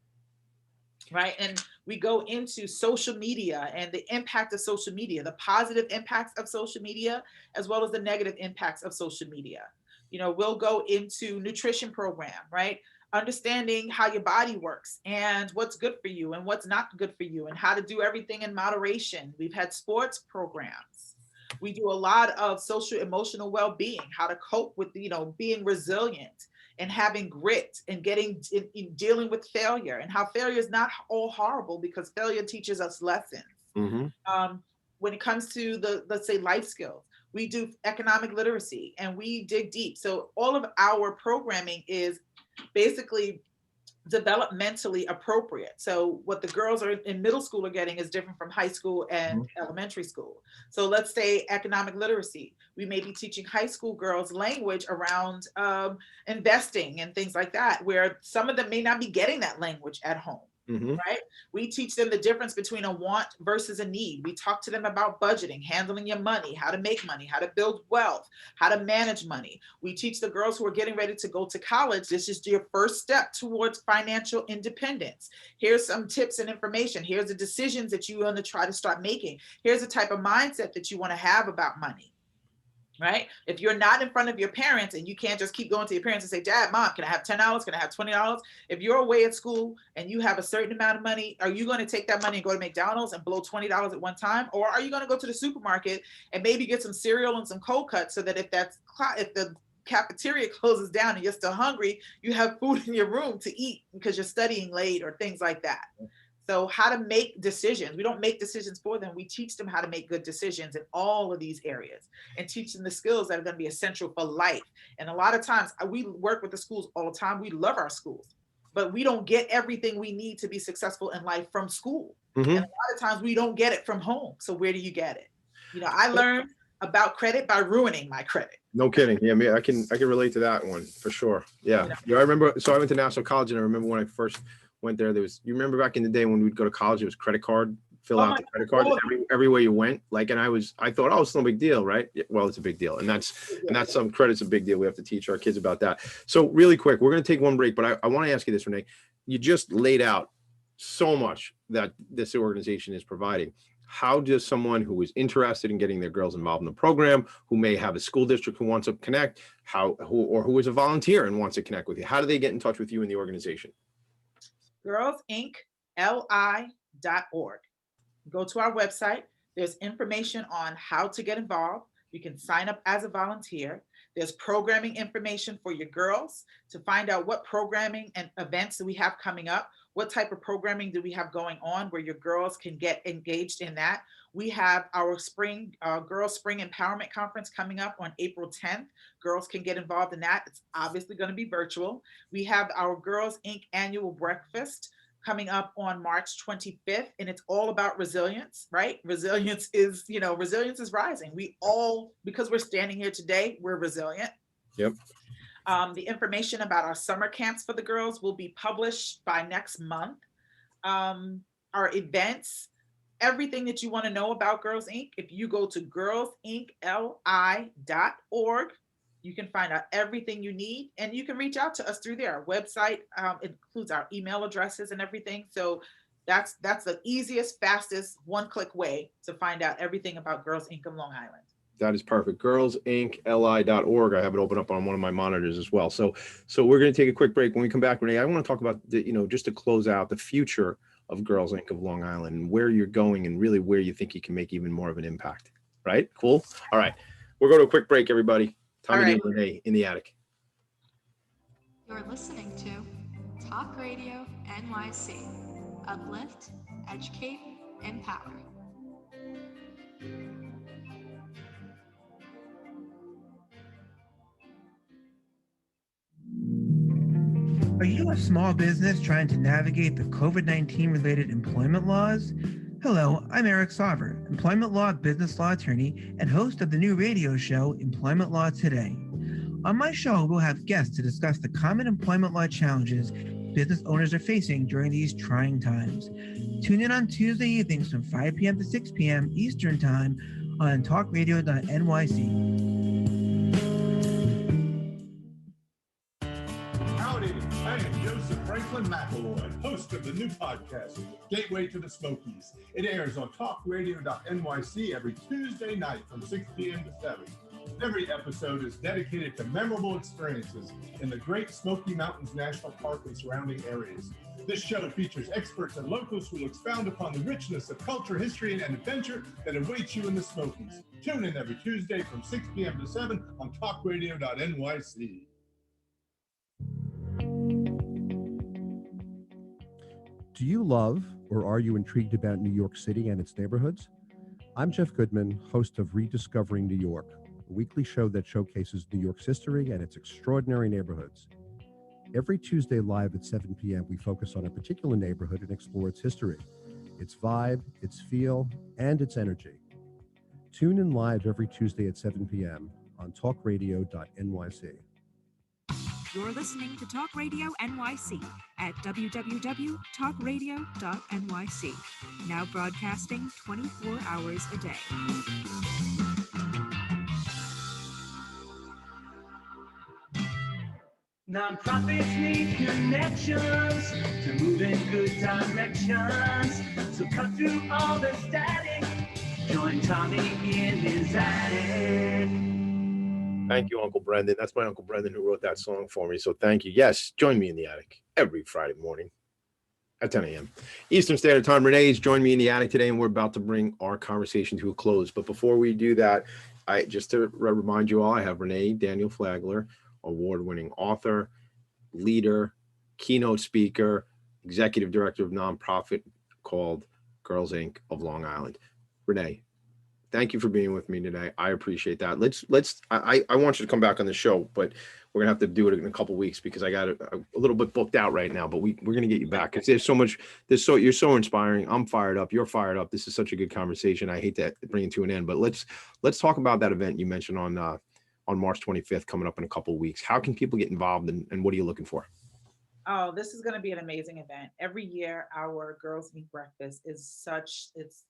right? And we go into social media and the impact of social media, the positive impacts of social media, as well as the negative impacts of social media. You know, we'll go into nutrition program, right? Understanding how your body works and what's good for you and what's not good for you, and how to do everything in moderation. We've had sports programs. We do a lot of social emotional well-being, how to cope with, you know, being resilient and having grit and dealing with failure, and how failure is not all horrible, because failure teaches us lessons. When it comes to let's say life skills, we do economic literacy and we dig deep. So all of our programming is basically developmentally appropriate. So what the girls are in middle school are getting is different from high school and elementary school. So let's say economic literacy, we may be teaching high school girls language around investing and things like that, where some of them may not be getting that language at home. Right? We teach them the difference between a want versus a need. We talk to them about budgeting, handling your money, how to make money, how to build wealth, how to manage money. We teach the girls who are getting ready to go to college, this is your first step towards financial independence. Here's some tips and information. Here's the decisions that you want to try to start making. Here's the type of mindset that you want to have about money. Right? If you're not in front of your parents and you can't just keep going to your parents and say, Dad, Mom, can I have $10? Can I have $20? If you're away at school and you have a certain amount of money, are you going to take that money and go to McDonald's and blow $20 at one time? Or are you going to go to the supermarket and maybe get some cereal and some cold cuts, so that if the cafeteria closes down and you're still hungry, you have food in your room to eat because you're studying late or things like that. So how to make decisions. We don't make decisions for them. We teach them how to make good decisions in all of these areas and teach them the skills that are going to be essential for life. And a lot of times we work with the schools all the time. We love our schools, but we don't get everything we need to be successful in life from school. And a lot of times we don't get it from home. So where do you get it? You know, I learned about credit by ruining my credit. No kidding. Yeah, I mean, I can relate to that one for sure. Yeah. You know, I remember, so I went to National College, and I remember when I first went there, you remember back in the day when we'd go to college, it was credit card, fill out the credit card everywhere you went. Like, and I thought, oh, it's no big deal, right? Well, it's a big deal. And that's some credit's a big deal. We have to teach our kids about that. So really quick, we're going to take one break, but I want to ask you this, Renee. You just laid out so much that this organization is providing. How does someone who is interested in getting their girls involved in the program, who may have a school district who wants to connect, who is a volunteer and wants to connect with you, how do they get in touch with you in the organization? girlsincli.org. Go to our website. There's information on how to get involved. You can sign up as a volunteer. There's programming information for your girls to find out what programming and events do we have coming up. What type of programming do we have going on where your girls can get engaged in that? We have our Girls Spring Empowerment Conference coming up on April 10th. Girls can get involved in that. It's obviously going to be virtual. We have our Girls Inc. annual breakfast coming up on March 25th, and it's all about resilience, right? Resilience is rising. Because we're standing here today, we're resilient. Yep. The information about our summer camps for the girls will be published by next month. Our events, everything that you want to know about Girls Inc., if you go to girlsincli.org, you can find out everything you need, and you can reach out to us through there. Our website includes our email addresses and everything. So that's the easiest, fastest, one-click way to find out everything about Girls Inc. of Long Island. That is perfect. girlsincli.org. I have it open up on one of my monitors as well. So we're going to take a quick break. When we come back, Renee, I want to talk about just to close out the future of Girls Inc. of Long Island and where you're going and really where you think you can make even more of an impact. Right? Cool. All right. We'll go to a quick break, everybody. Tommy and Renee in the attic. You're listening to Talk Radio NYC. Uplift, educate, empower. Are you a small business trying to navigate the COVID-19 related employment laws? Hello, I'm Eric Sauver, employment law, business law attorney, and host of the new radio show, Employment Law Today. On my show, we'll have guests to discuss the common employment law challenges business owners are facing during these trying times. Tune in on Tuesday evenings from 5 p.m. to 6 p.m. Eastern Time on talkradio.nyc. Franklin McElroy, host of the new podcast, Gateway to the Smokies. It airs on talkradio.nyc every Tuesday night from 6 p.m. to 7. Every episode is dedicated to memorable experiences in the Great Smoky Mountains National Park and surrounding areas. This show features experts and locals who will expound upon the richness of culture, history, and adventure that awaits you in the Smokies. Tune in every Tuesday from 6 p.m. to 7 on talkradio.nyc. Do you love or are you intrigued about New York City and its neighborhoods? I'm Jeff Goodman, host of Rediscovering New York, a weekly show that showcases New York's history and its extraordinary neighborhoods. Every Tuesday live at 7 p.m., we focus on a particular neighborhood and explore its history, its vibe, its feel, and its energy. Tune in live every Tuesday at 7 p.m. on talkradio.nyc. You're listening to Talk Radio NYC at www.talkradio.nyc. Now broadcasting 24 hours a day. Nonprofits need connections to move in good directions. So cut through all the static. Join Tommy in his attic. Thank you, Uncle Brendan. That's my Uncle Brendan who wrote that song for me. So thank you. Yes, join me in the attic every Friday morning at 10 a.m. Eastern Standard Time. Renee's joined me in the attic today, and we're about to bring our conversation to a close. But before we do that, I just to remind you all, I have Renee Daniel Flagler, award-winning author, leader, keynote speaker, executive director of nonprofit called Girls Inc. of Long Island. Renee, thank you for being with me today. I appreciate that. I want you to come back on the show, but we're gonna have to do it in a couple weeks because I got a little bit booked out right now, but we're gonna get you back because there's so much, you're so inspiring. I'm fired up. You're fired up. This is such a good conversation. I hate to bring it to an end, but let's talk about that event you mentioned on March 25th coming up in a couple of weeks. How can people get involved and what are you looking for? Oh, this is going to be an amazing event. Every year, our Girls Meet Breakfast is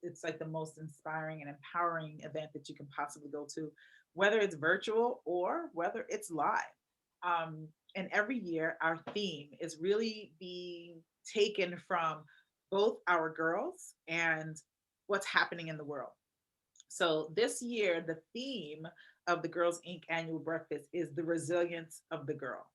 it's like the most inspiring and empowering event that you can possibly go to, whether it's virtual or whether it's live. And every year, our theme is really being taken from both our girls and what's happening in the world. So this year, the theme of the Girls Inc. annual breakfast is the resilience of the girl.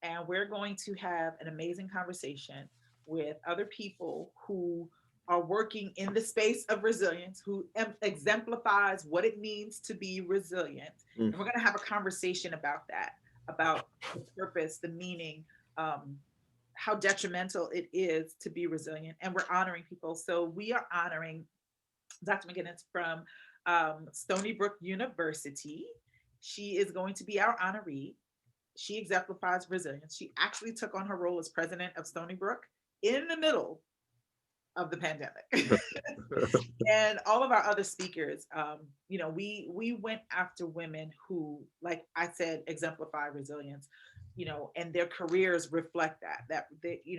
And we're going to have an amazing conversation with other people who are working in the space of resilience, who exemplifies what it means to be resilient. And we're going to have a conversation about that, about the purpose, the meaning, how detrimental it is to be resilient. And we're honoring people. So we are honoring Dr. McGinnis from Stony Brook University. She is going to be our honoree. She exemplifies resilience. She actually took on her role as president of Stony Brook in the middle of the pandemic. And all of our other speakers, we went after women who, like I said, exemplify resilience, and their careers reflect that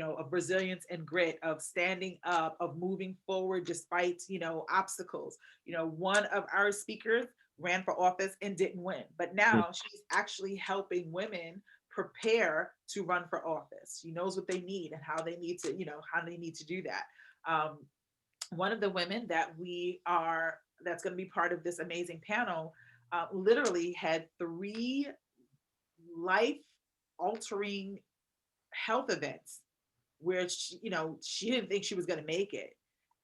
of resilience and grit, of standing up, of moving forward despite, obstacles. One of our speakers ran for office and didn't win, but now she's actually helping women prepare to run for office. She knows what they need and how they need to do that. One of the women that's going to be part of this amazing panel literally had 3 life altering health events where she didn't think she was going to make it.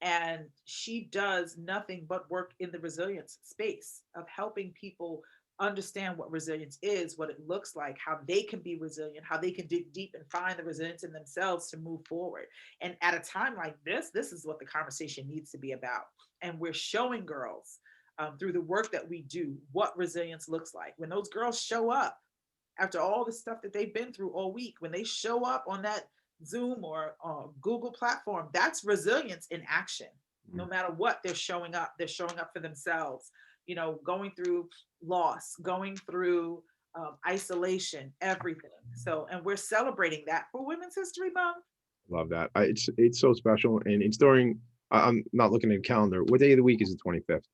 And she does nothing but work in the resilience space of helping people understand what resilience is, what it looks like, how they can be resilient, how they can dig deep and find the resilience in themselves to move forward. And at a time like this is what the conversation needs to be about. And we're showing girls through the work that we do what resilience looks like. When those girls show up after all the stuff that they've been through all week, when they show up on that Zoom or Google platform, that's resilience in action. No matter what, they're showing up for themselves, going through loss, going through isolation, everything. So, and we're celebrating that for Women's History Month. Love that. It's so special. And it's during, I'm not looking at a calendar. What day of the week is the 25th?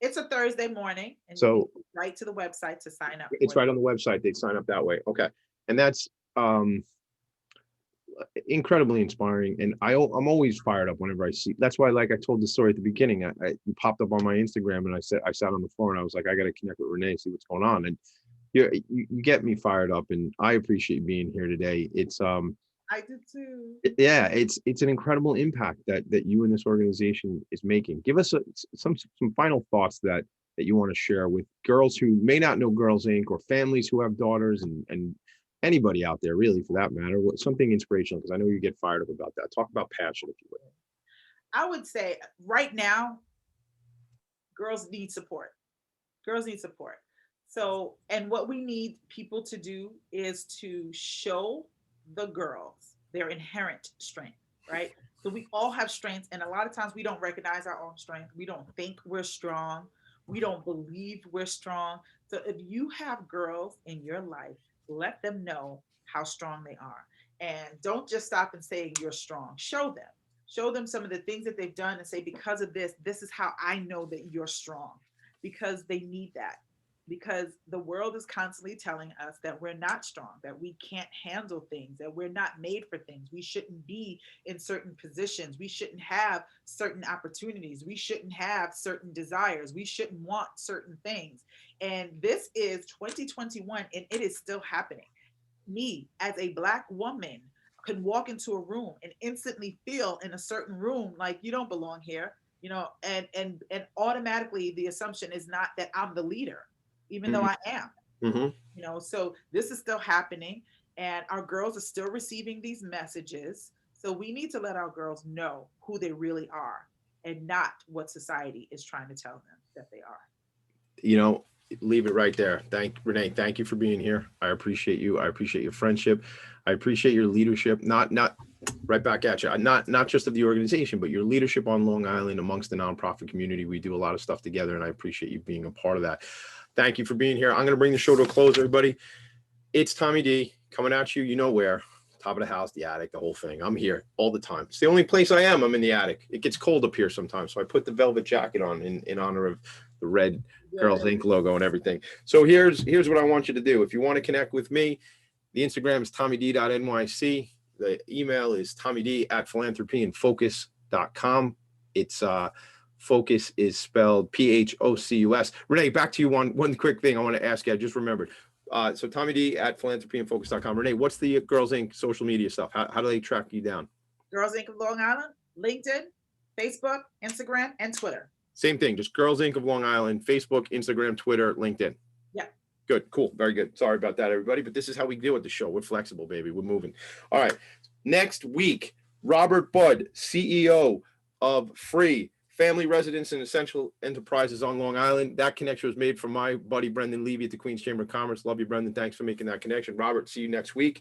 It's a Thursday morning. And so you go right to the website to sign up. It's right on the website. They sign up that way. Okay. And that's incredibly inspiring. And I'm always fired up whenever I see. That's why, like I told the story at the beginning, you popped up on my Instagram and I sat on the floor and I was like, I got to connect with Renee, see what's going on. And you get me fired up, and I appreciate being here today. It's I do too. Yeah, it's an incredible impact that you and this organization is making. Give us some final thoughts that you want to share with girls who may not know Girls Inc. or families who have daughters and anybody out there, really, for that matter. Something inspirational, because I know you get fired up about that. Talk about passion, if you would. I would say right now, girls need support. Girls need support. So, and what we need people to do is to show the girls their inherent strength, right? So we all have strengths, and a lot of times we don't recognize our own strength. We don't think we're strong. We don't believe we're strong. So if you have girls in your life, let them know how strong they are. And don't just stop and say you're strong. Show them some of the things that they've done and say, because of this is how I know that you're strong, because they need that. Because the world is constantly telling us that we're not strong, that we can't handle things, that we're not made for things. We shouldn't be in certain positions. We shouldn't have certain opportunities. We shouldn't have certain desires. We shouldn't want certain things. And this is 2021, and it is still happening. Me, as a Black woman, can walk into a room and instantly feel in a certain room like you don't belong here, and automatically the assumption is not that I'm the leader. even though I am. Mm-hmm. So this is still happening, and our girls are still receiving these messages. So we need to let our girls know who they really are and not what society is trying to tell them that they are. Leave it right there. Renee, thank you for being here. I appreciate you. I appreciate your friendship. I appreciate your leadership. Not right back at you. Not just of the organization, but your leadership on Long Island amongst the nonprofit community. We do a lot of stuff together, and I appreciate you being a part of that. Thank you for being here. I'm going to bring the show to a close, everybody. It's Tommy D coming at you. You know where. Top of the house, the attic, the whole thing. I'm here all the time. It's the only place I am. I'm in the attic. It gets cold up here sometimes, so I put the velvet jacket on in honor of the red Girls Inc. logo and everything. So here's what I want you to do. If you want to connect with me, the Instagram is tommyd.nyc. The email is tommyd@philanthropyandfocus.com. It's Focus is spelled Phocus. Renee, back to you. One quick thing I want to ask you. I just remembered. So tommyd@philanthropyandfocus.com. Renee, what's the Girls Inc. social media stuff? How do they track you down? Girls Inc. of Long Island, LinkedIn, Facebook, Instagram, and Twitter. Same thing, just Girls Inc. of Long Island, Facebook, Instagram, Twitter, LinkedIn. Yeah. Good, cool, very good. Sorry about that, everybody, but this is how we deal with the show. We're flexible, baby. We're moving. All right. Next week, Robert Budd, CEO of Free Family Residence and Essential Enterprises on Long Island. That connection was made from my buddy Brendan Levy at the Queens Chamber of Commerce. Love you, Brendan. Thanks for making that connection. Robert, see you next week.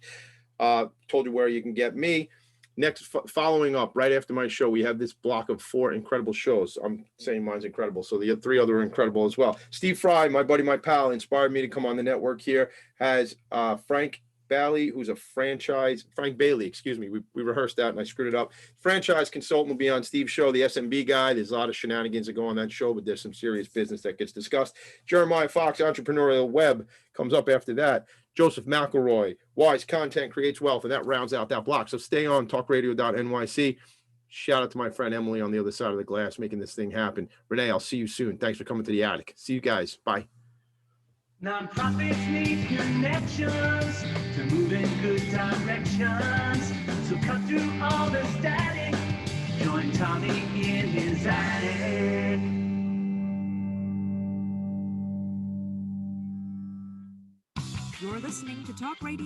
Told you where you can get me. Next, following up right after my show, we have this block of 4 incredible shows. I'm saying mine's incredible, so the 3 other are incredible as well. Steve Fry, my buddy, my pal, inspired me to come on the network here. Has Frank Bailey, who's a Frank Bailey, excuse me. We rehearsed that and I screwed it up. Franchise consultant will be on Steve's show, the SMB guy. There's a lot of shenanigans that go on that show, but there's some serious business that gets discussed. Jeremiah Fox, Entrepreneurial Web, comes up after that. Joseph McElroy, Wise Content Creates Wealth, and that rounds out that block. So stay on talkradio.nyc. Shout out to my friend Emily on the other side of the glass making this thing happen. Renee, I'll see you soon. Thanks for coming to the attic. See you guys. Bye. Nonprofits need connections to move in good directions. So cut through all the static. Join Tommy in his attic. You're listening to Talk Radio